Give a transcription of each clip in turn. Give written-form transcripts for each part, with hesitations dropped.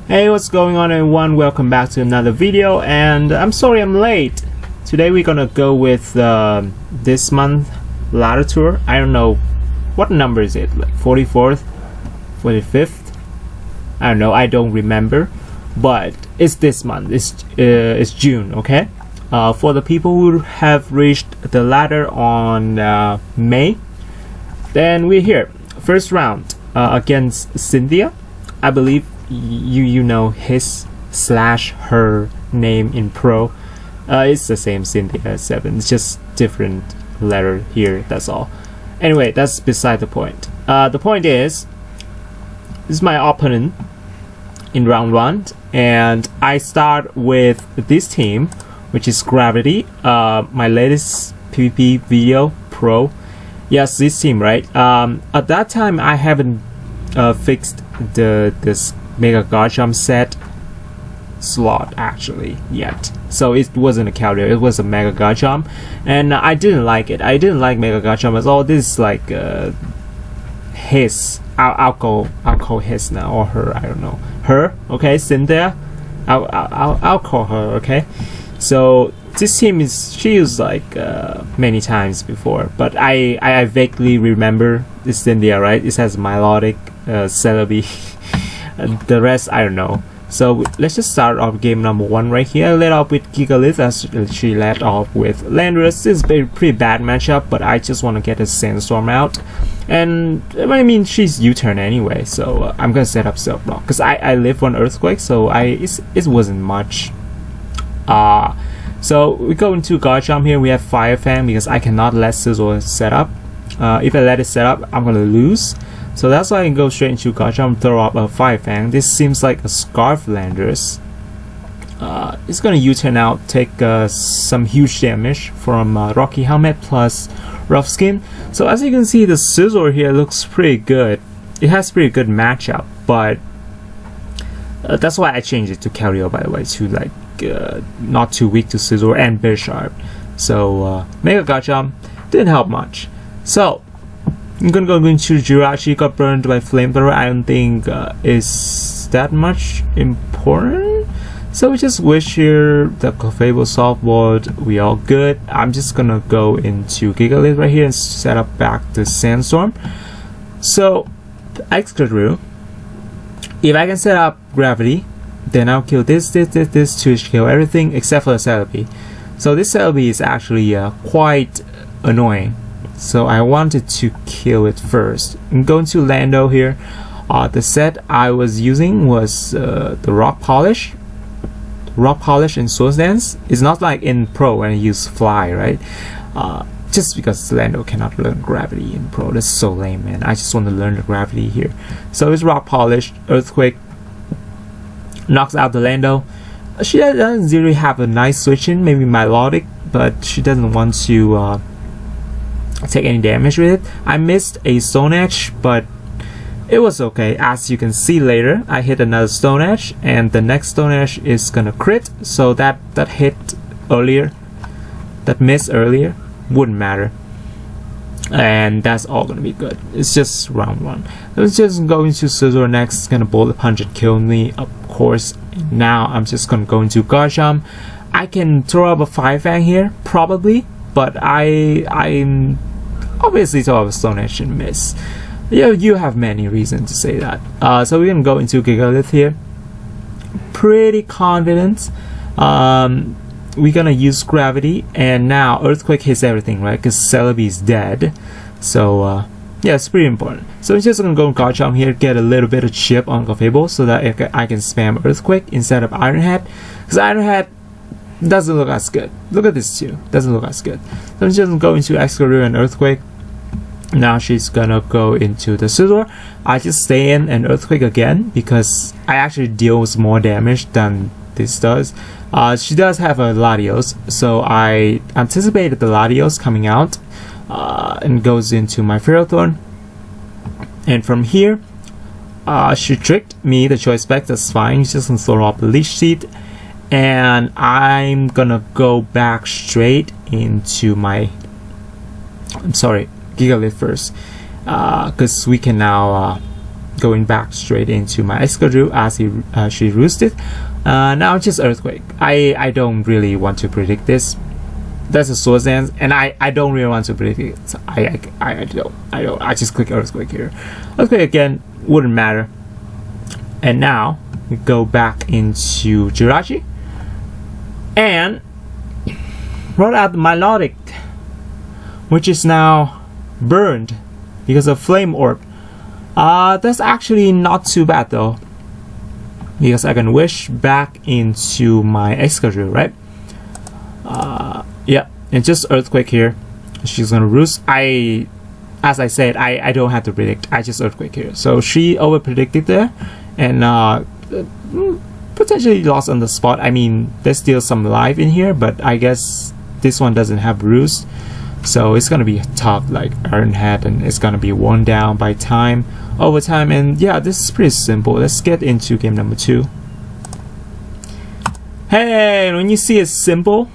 Hey, what's going on everyone? Welcome back to another video, and I'm sorry I'm late. Today we're gonna go with this month ladder tour. I don't know what number is it, like 44th, 45th? I don't know, I don't remember, but it's this month. It's June, okay? For the people who have reached the ladder on May, then we're here. First round against Cynthia. I believe you know his/her name in pro. It's the same Cynthia 7. It's just different letter here. That's all. Anyway, that's beside the point. The point is, this is my opponent in round 1, and I start with this team, which is Gravity. My latest PvP video, pro. Yes, this team, right? At that time, I haven't fixed this Mega God Jump set slot actually yet, so it wasn't a carrier, it was a Mega God Jump, and I didn't like it. I didn't like Mega God Jump at all. This is like his. I'll call his now, or her. I don't know, her. Okay, Cynthia. I'll call her. Okay, so this team she used like many times before, but I vaguely remember this Cynthia, right? It has melodic Celebi. The rest I don't know. So let's just start off game number 1 right here. I led off with Gigalith as she led off with Landorus. This is a pretty bad matchup, but I just want to get a Sandstorm out. And I mean, she's U-turn anyway, so I'm gonna set up Self Block because I live on Earthquake, so it wasn't much. So we go into God Jump here. We have Fire Fan because I cannot let Sizzle set up. If I let it set up, I'm gonna lose. So that's why I can go straight into God Jump, throw up a Fire Fang. This seems like a Scarf Landorus. It's gonna U-turn out, take some huge damage from Rocky Helmet plus Rough Skin. So as you can see, the Scizor here looks pretty good. It has pretty good matchup, but that's why I changed it to Kerio, by the way, to like not too weak to Scizor and Bisharp. So Mega God Jump didn't help much. So I'm gonna go into Jirachi. Got burned by Flamethrower. I don't think is that much important. So we just wish here the Clefable Softboard. We all good. I'm just gonna go into Gigalith right here and set up back the Sandstorm. So excadrill. If I can set up Gravity, then I'll kill this to kill everything except for the Celebi. So this Celebi is actually quite annoying. So I wanted to kill it first. I'm going to Lando here. The set I was using was the Rock Polish. Rock Polish and Swords Dance. It's not like in Pro when I use Fly, right? Just because Lando cannot learn Gravity in Pro. That's so lame, man. I just want to learn the Gravity here. So it's Rock Polish, Earthquake, knocks out the Lando. She doesn't really have a nice switch in, maybe Melodic, but she doesn't want to take any damage with it. I missed a Stone Edge, but it was okay. As you can see later, I hit another Stone Edge, and the next Stone Edge is gonna crit. So that hit earlier, that miss earlier, wouldn't matter, and that's all gonna be good. It's just round 1. Let's just go into Scizor next. Gonna Bullet Punch and kill me, of course. Now I'm just gonna go into God Jump. I can throw up a Fire Fang here, probably, but I'm obviously throw up a Stone Edge and miss. Yeah, you have many reasons to say that. So we're gonna go into Gigalith here. Pretty confident. We're gonna use Gravity, and now Earthquake hits everything, right? Because Celebi is dead. So yeah, it's pretty important. So I'm just gonna go God Jump here, get a little bit of chip on Clefable so that I can spam Earthquake instead of Iron Head. Because Iron Head doesn't look as good. Look at this too. Doesn't look as good. So I'm just go into excadrill and Earthquake. Now she's gonna go into the Scizor. I just stay in and Earthquake again because I actually deals more damage than this does. She does have a Latios, so I anticipated the Latios coming out and goes into my Ferrothorn. And from here, she tricked me, the Choice Spec. That's fine. She's just gonna throw up the Leech Seed, and I'm gonna go back straight into my Gigalith first, because we can now going back straight into my excadrill as she roosted. Now just earthquake. I don't really want to predict this. That's a source dance, and I don't really want to predict it. So I don't. I just click earthquake here. Earthquake again wouldn't matter. And now we go back into Jirachi and roll out the melodic, which is now burned because of flame orb. That's actually not too bad though, because I can wish back into my excadrill, right? Yeah, and just earthquake here. She's gonna roost. As I said, I don't have to predict. I just earthquake here. So she over predicted there, and potentially lost on the spot. I mean, there's still some life in here, but I guess this one doesn't have roost, so it's gonna be tough, like Iron Head, and it's gonna be worn down by time, over time. And yeah, this is pretty simple. Let's get into game number 2. Hey, when you see it's simple,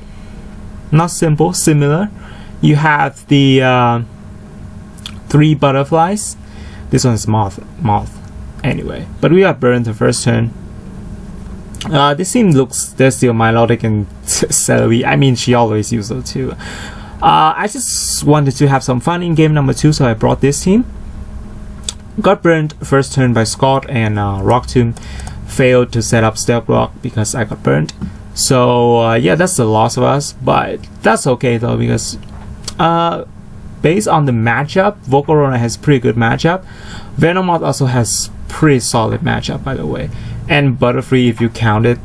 not simple, similar, you have the 3 butterflies. This one's moth anyway, but we got burned the first turn. This team looks, there's still melodic and celery. I mean, she always uses those too. I just wanted to have some fun in game number 2, so I brought this team. Got burned first turn by Scott, and Rock Tomb failed to set up Stealth Rock because I got burned. So yeah, that's the loss of us, but that's okay though, because based on the matchup, Volcarona has pretty good matchup. Venomoth also has pretty solid matchup, by the way, and Butterfree if you count it,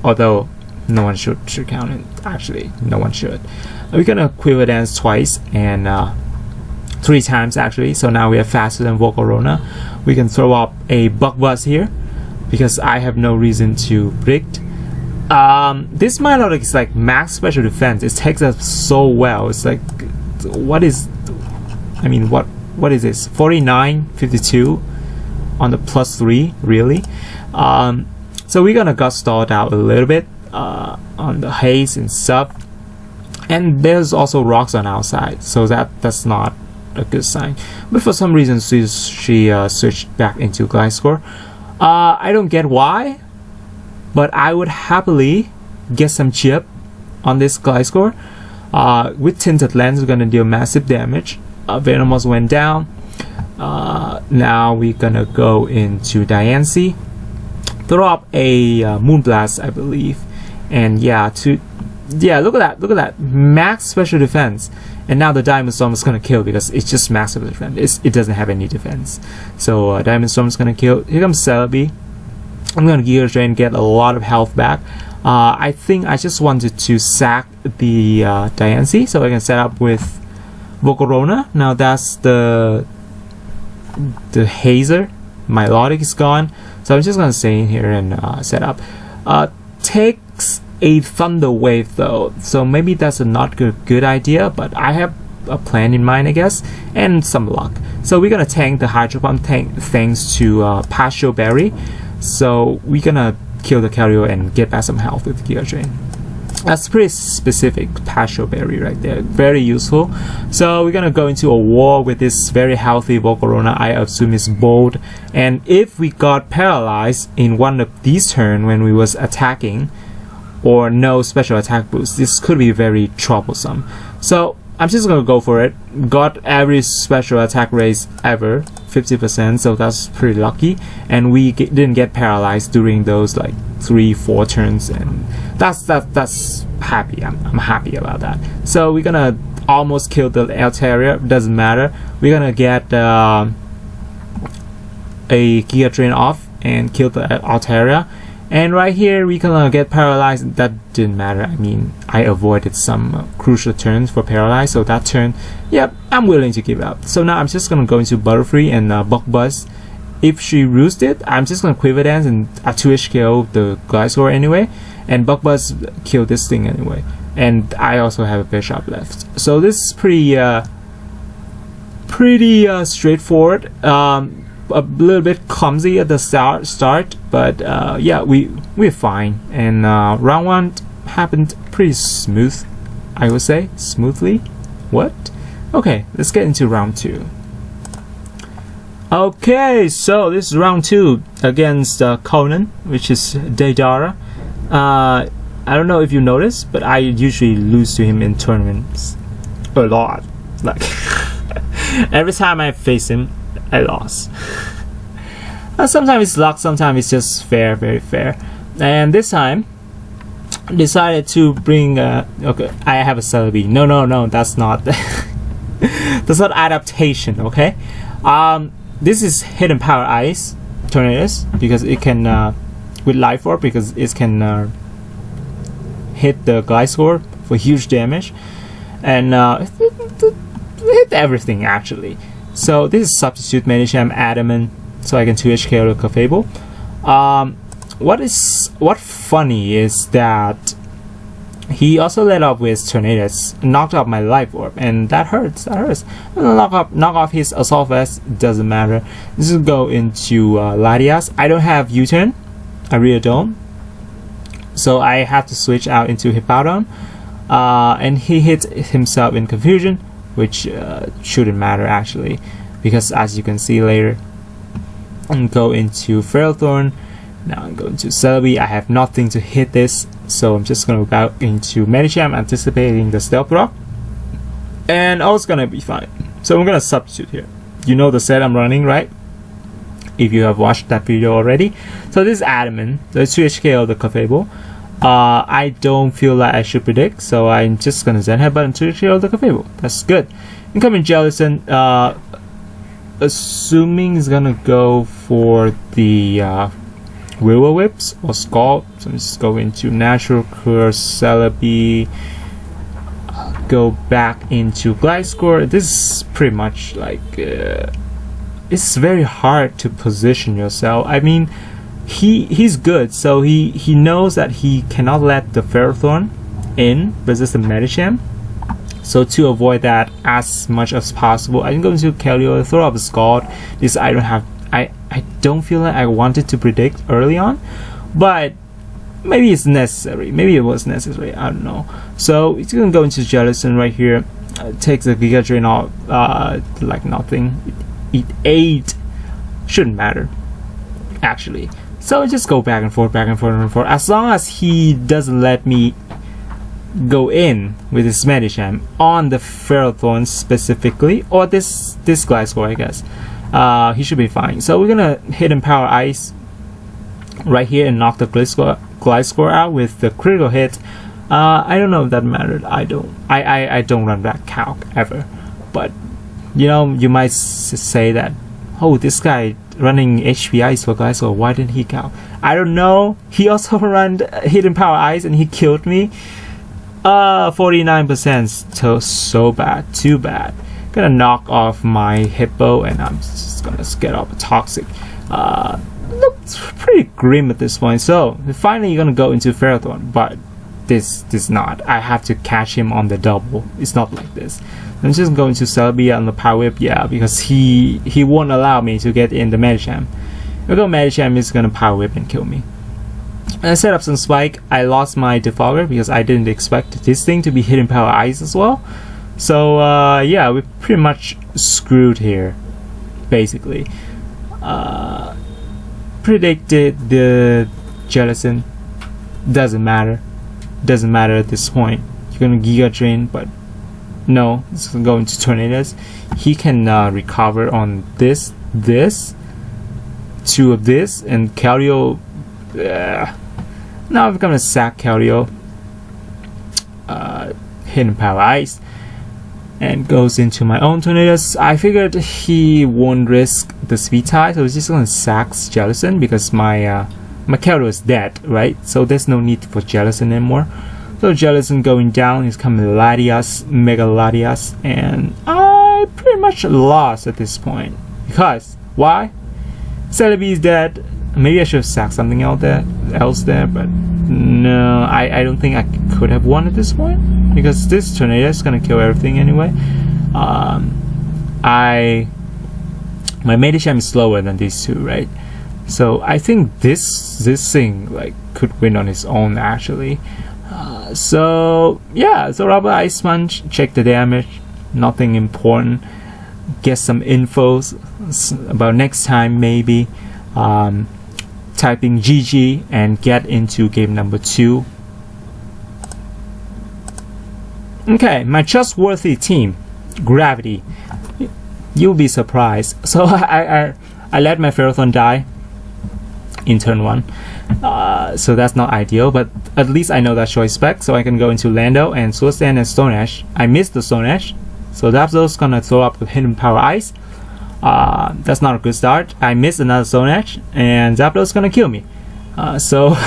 although no one should count it. Actually, no one should. We're gonna Quiver Dance twice and 3 times actually. So now we are faster than Volcarona. We can throw up a Bug Buzz here because I have no reason to predict. This Milotic is like max special defense. It takes up so well. It's like, what is this? 49, 52 on the +3, really? So we're gonna gut stalled out a little bit on the haze and stuff. And there's also rocks on our side, so that's not a good sign. But for some reason she switched back into Gliscor. I don't get why, but I would happily get some chip on this Gliscor. With Tinted Lens, we're gonna deal massive damage. Venomoth went down. Now we're gonna go into Diancie, throw up a Moonblast, I believe, and yeah, look at that, max special defense. And now the Diamond Storm is gonna kill because it's just massive defense. It doesn't have any defense. So Diamond Storm is gonna kill. Here comes Celebi. I'm gonna Giga Drain, get a lot of health back. I think I just wanted to sack the Diancie so I can set up with Volcarona. Now that's the Hazer. Milotic is gone, so I'm just gonna stay in here and set up. Takes a Thunder Wave though, so maybe that's a not good idea, but I have a plan in mind, I guess, and some luck. So we're gonna tank the Hydro Pump thanks to Passion Berry. So we're gonna kill the Carrier and get back some health with Giga Drain. That's pretty specific Passion Berry right there, very useful. So we're gonna go into a war with this very healthy Volcarona. I assume it's bold, and if we got paralyzed in one of these turns when we was attacking, or no special attack boost, this could be very troublesome. So I'm just gonna go for it. Got every special attack raise ever, 50%, so that's pretty lucky. And we didn't get paralyzed during those like 3-4 turns, and that's happy. I'm happy about that. So we're gonna almost kill the Altaria. Doesn't matter. We're gonna get a Giga Drain off and kill the Altaria. And right here we gonna get paralyzed. That didn't matter. I mean, I avoided some crucial turns for paralyzed, so that turn, yep, I'm willing to give up. So now I'm just gonna go into Butterfree and Bug Buzz. If she roosted, I'm just gonna Quiver Dance and 2-ish kill the Gliscor anyway, and Bug Buzz kill this thing anyway. And I also have a Bishop left, so this is pretty straightforward. A little bit clumsy at the start, but yeah, we're fine. And round 1 happened pretty smooth, I would say. Smoothly? What? Okay, let's get into round 2. Okay, so this is round 2 against Conan, which is Deidara. I don't know if you noticed, but I usually lose to him in tournaments a lot. Like every time I face him, I lost. Sometimes it's luck, sometimes it's just fair, very fair. And this time, I decided to bring. Okay, I have a Celebi. No, that's not. That's not adaptation. Okay. This is hidden power ice tornadoes because it can with life orb because it can hit the Gliscor for huge damage and hit everything actually. So this is substitute Medicham Adamant, so I can 2HK the Clefable. What funny is that he also let off with Tornadus, knocked off my life orb, and that hurts. Knock off his assault vest, doesn't matter. This will go into Latias. I don't have U-turn, I really don't. So I have to switch out into Hippowdon, and he hits himself in confusion, which shouldn't matter actually, because as you can see later, and go into Ferrothorn. Now I'm going to Celebi. I have nothing to hit this, so I'm just going to go into Medicham, anticipating the Stealth Rock, and all's going to be fine. So I'm going to substitute here. You know the set I'm running, right? If you have watched that video already. So this is Adamant, the 2HK of the Clefable. I don't feel like I should predict, so I'm just going to Zen Headbutt and 2HK of the Clefable. That's good. Incoming Jellicent, assuming is going to go for the Willow Whips or Scald, so let's go into Natural Curse, Celebi, go back into Gliscor. This is pretty much like it's very hard to position yourself. I mean, he's good, so he knows that he cannot let the Ferrothorn in versus the Medicham. So to avoid that as much as possible, I'm going to Keldeo, throw up a Scald. This I don't have. I don't feel like I wanted to predict early on, but maybe it's necessary. Maybe it was necessary. I don't know. So it's gonna go into Jellicent right here. Takes a Giga Drain off like nothing. Eat 8. Shouldn't matter actually. So just go back and forth. As long as he doesn't let me go in with his Medicham on the Ferrothorn specifically, or this Gliscor, I guess. He should be fine. So we're gonna Hidden Power Ice right here and knock the Gliscor out with the critical hit. I don't know if that mattered. I don't run that calc ever, but you know, you might say that, oh, this guy running HP Ice for Gliscor, why didn't he calc? I don't know. He also ran Hidden Power Ice and he killed me. 49%, so bad, too bad. Gonna knock off my Hippo, and I'm just gonna get off a Toxic. Looks pretty grim at this point. So finally gonna go into Ferrothorn, but this not. I have to catch him on the double. It's not like this. I'm just going to Celebi on the Power Whip, yeah, because he won't allow me to get in the Medicham. If I go Medicham, is gonna Power Whip and kill me. And I set up some Spike. I lost my Defogger because I didn't expect this thing to be Hidden Power Ice as well. So yeah, we're pretty much screwed here, basically. Predicted the Jellicent. Doesn't matter at this point. You're gonna Giga Drain, but no, it's gonna go into Tornadoes. He can recover on this, 2 of this, and Keldeo. Now I'm gonna sack Keldeo. Hidden Power Ice. And goes into my own Tornadoes. I figured he won't risk the speed tie, so he's just gonna sack Jellicent because my Keldeo is dead, right? So there's no need for Jellicent anymore. So Jellicent going down, he's coming Latias, Mega Latias, and I pretty much lost at this point. Because why? Celebi is dead. Maybe I should have sacked something else there, but no, I don't think I could have won at this point because this Tornado is gonna kill everything anyway. My Medicham is slower than these two, right? So I think this thing like could win on its own actually. So yeah, so Rubber Ice Punch, check the damage, nothing important. get some info about next time, maybe typing GG and get into game number 2. Okay, my trustworthy team, Gravity. You'll be surprised. So I let my Ferrothorn die in turn 1. So that's not ideal, but at least I know that choice spec, so I can go into Lando and Sword Stand and Stone Ash. I missed the Stone Ash, so Zapdos gonna throw up the Hidden Power Ice. That's not a good start. I missed another Stone Ash, and Zapdos gonna kill me. So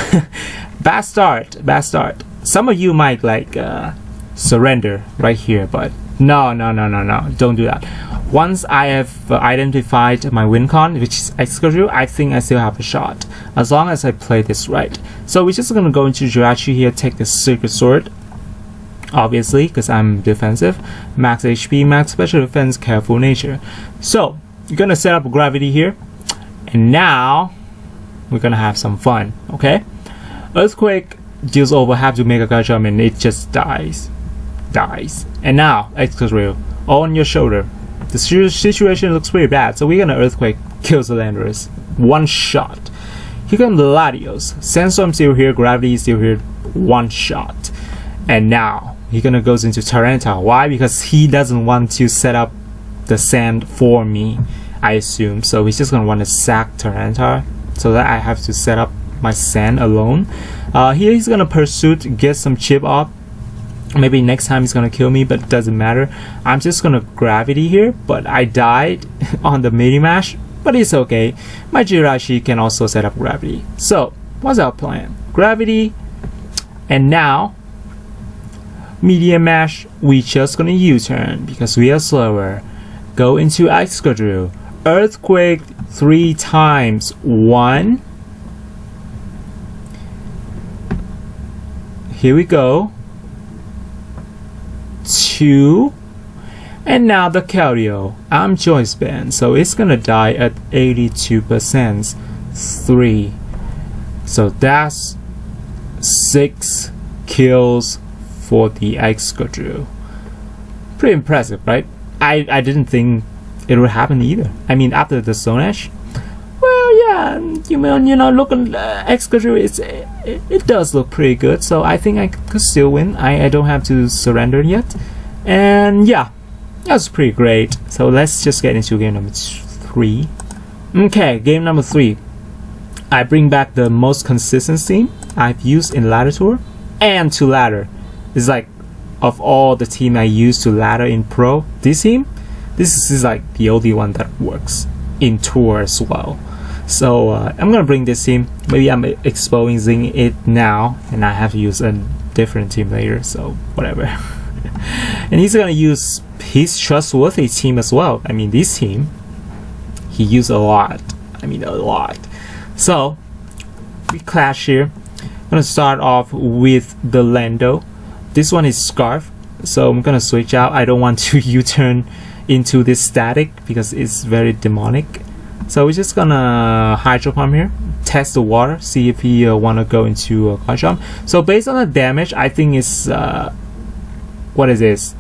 bad start. Some of you might like surrender right here, but no, don't do that. Once I have identified my win con, which is excadrill, I think I still have a shot, as long as I play this right. So we're just gonna go into Jirachi here, take the Secret Sword, obviously, because I'm defensive. Max HP, max special defense, careful nature. So you're gonna set up Gravity here, and now we're gonna have some fun, okay? Earthquake deals over half to Mega Gacham and it just dies. And now excadrill on your shoulder. The situation looks pretty bad, so we're gonna Earthquake, kills the Landorus. One shot. Here comes the Latios. Sandstorm still here, Gravity is still here. One shot. And now he gonna goes into Tyranitar. Why? Because he doesn't want to set up the sand for me, I assume. So he's just gonna want to sack Tyranitar so that I have to set up my sand alone. Here he's gonna Pursuit, get some chip up. Maybe next time he's gonna kill me, but it doesn't matter. I'm just gonna Gravity here, but I died on the Mini Mash, but it's okay. My Jirachi can also set up Gravity. So what's our plan? Gravity, and now Medium Mash, we just gonna U-turn because we are slower. Go into excadrill. Earthquake 3 times. 1. Here we go. 2. And now the Keldeo. I'm Joyce Band, so it's gonna die at 82%. 3. So that's 6 kills for the excadrill. Pretty impressive, right? I didn't think it would happen either. I mean, after the Stone Ash, well, yeah, you know, looking excadrill, it does look pretty good. So I think I could still win. I don't have to surrender yet, and yeah, that's pretty great. So let's just get into game number 3. Okay, game number 3. I bring back the most consistent team I've used in Ladder Tour and to Ladder. It's like, of all the team I used to ladder in Pro, this team, this is like the only one that works in Tour as well. So I'm gonna bring this team. Maybe I'm exposing it now, and I have to use a different team later. So whatever. And he's gonna use his trustworthy team as well. I mean, this team, he used a lot. I mean, a lot. So we clash here. I'm gonna start off with the Lando. This one is Scarf, so I'm gonna switch out. I don't want to U-turn into this static because it's very demonic. So we're just gonna Hydro Pump here, test the water, see if he wanna go into a Gacham. So based on the damage, I think it's what is this?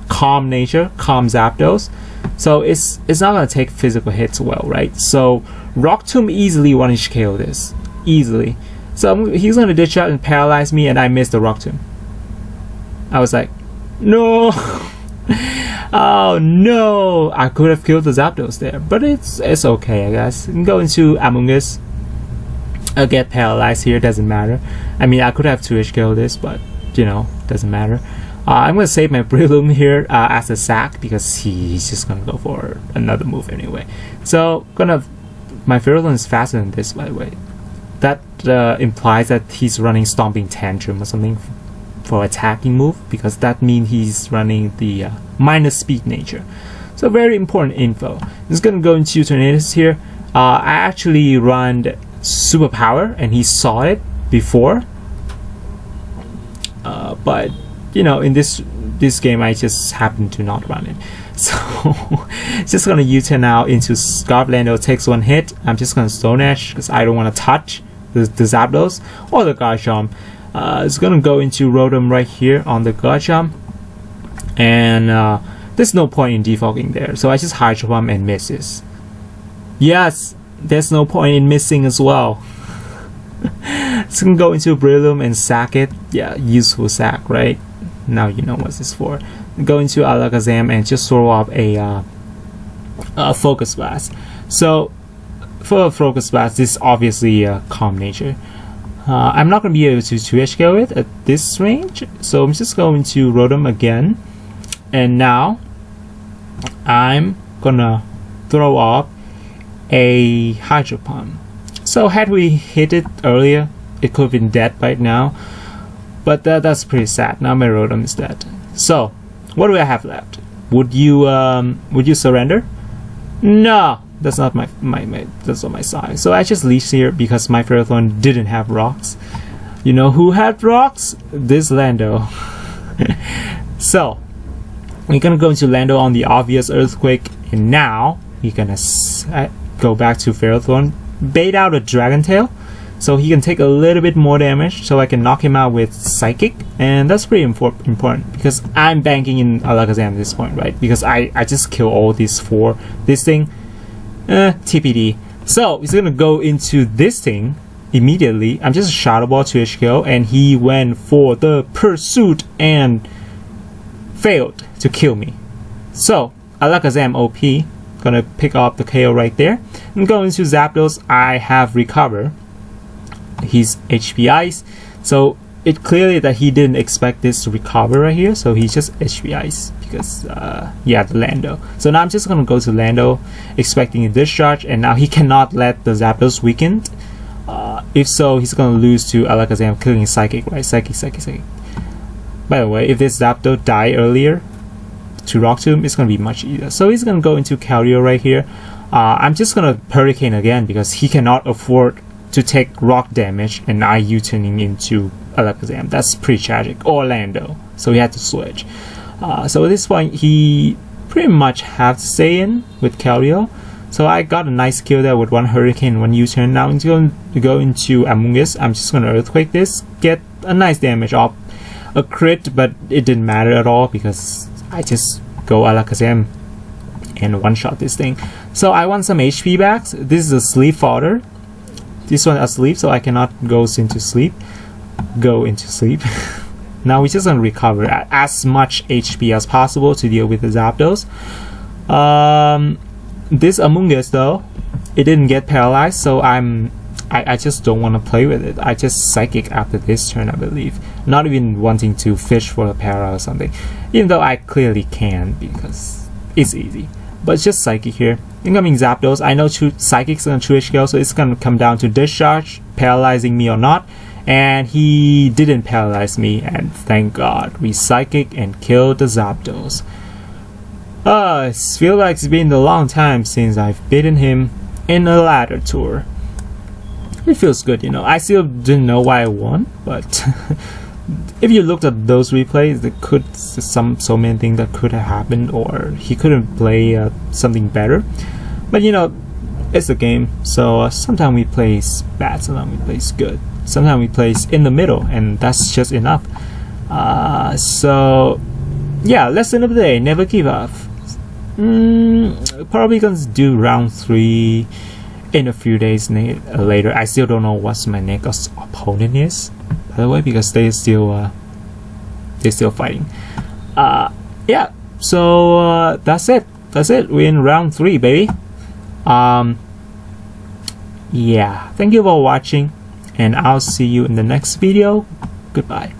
Calm nature, calm Zapdos. So it's not gonna take physical hits well, right? So Rock Tomb easily 1-inch KO this, easily. So he's gonna ditch out and paralyze me, and I missed the Rock Tomb. I was like, no. Oh no, I could have killed the Zapdos there, but it's okay, I guess. You can go into Amoonguss. I'll get paralyzed here, doesn't matter. I mean, I could have 2-inch KO this, but you know, doesn't matter. I'm gonna save my Breloom here as a sack because he's just gonna go for another move anyway. So my Ferrothorn is faster than this, by the way. That implies that he's running Stomping Tantrum or something for attacking move, because that means he's running the minus speed nature. So very important info. I'm just gonna go into Tornadus here. I actually run Superpower and he saw it before, but you know, in this game I just happen to not run it. So just gonna U-turn now into Scarf. Lando takes 1 hit. I'm just gonna Stone Ash because I don't want to touch the Zapdos or the Garchomp. It's gonna go into Rotom right here on the Garchomp, and there's no point in defaulting there. So I just Hydro Pump and misses. Yes, there's no point in missing as well. So you can go into Brillium and sack it. Yeah, useful sack, right? Now you know what this is for. Go into Alakazam and just throw up a Focus Blast. So for a Focus Blast, this is obviously a Calm Nature. I'm not going to be able to 2-hit KO it at this range, so I'm just going to Rotom again, and now I'm gonna throw up a Hydro Pump. So had we hit it earlier, it could have been dead right now, but that's pretty sad. Now my Rotom is dead. So what do I have left? Would you surrender? No, that's not that's not my size. So I just leashed here because my Ferrothorn didn't have rocks. You know who had rocks? This Lando. So we're gonna go into Lando on the obvious Earthquake, and now we're gonna go back to Ferrothorn, bait out a Dragon Tail, so he can take a little bit more damage, so I can knock him out with Psychic, and that's pretty important because I'm banking in Alakazam at this point, right? Because I just kill all these four. This thing, TPD. So he's gonna go into this thing immediately. I'm just a Shadow Ball to HKO, and he went for the Pursuit and failed to kill me. So Alakazam OP, gonna pick up the KO right there. And going into Zapdos, I have Recover. He's HP Ice, so it clearly that he didn't expect this to recover right here, so he's just HP Ice because yeah, the Lando. So now I'm just gonna go to Lando expecting a discharge, and now he cannot let the Zapdos weaken. If so, he's gonna lose to Alakazam killing Psychic, right? Psychic. By the way, if this Zapdos die earlier to Rock Tomb, it's gonna be much easier. So he's gonna go into Keldeo right here. I'm just gonna Hurricane again because he cannot afford to take rock damage, and I U-turning into Alakazam. That's pretty tragic. Orlando. So he had to switch. So at this point, he pretty much have to stay in with Keldeo. So I got a nice kill there with one Hurricane, one U-turn. Now I'm going to go into Amoonguss. I'm just going to Earthquake this, get a nice damage off. A crit, but it didn't matter at all because I just go Alakazam and one-shot this thing. So I want some HP backs. This is a Sleep Fodder. This one asleep, so I cannot go into sleep. Now we're just gonna recover as much HP as possible to deal with the Zapdos. This Amoonguss though, it didn't get paralyzed, so I just don't want to play with it. I just Psychic after this turn, I believe. Not even wanting to fish for a para or something, even though I clearly can because it's easy. But it's just Psychic here. Incoming Zapdos. I know Psychic's gonna 2-hit KO, so it's gonna come down to discharge, paralyzing me or not. And he didn't paralyze me, and thank God. We Psychic and killed the Zapdos. It feels like it's been a long time since I've beaten him in a ladder tour. It feels good, you know. I still didn't know why I won, but if you looked at those replays, there could so many things that could have happened, or he couldn't play something better. But you know, it's a game, so sometimes we play bad, sometimes we play good, sometimes we play in the middle, and that's just enough. So yeah, lesson of the day: never give up. Probably gonna do round 3 in a few days later. I still don't know what my next opponent is, by the way, because they're still fighting. Yeah, so that's it. We're in round 3, baby. Yeah, thank you for watching, and I'll see you in the next video. Goodbye.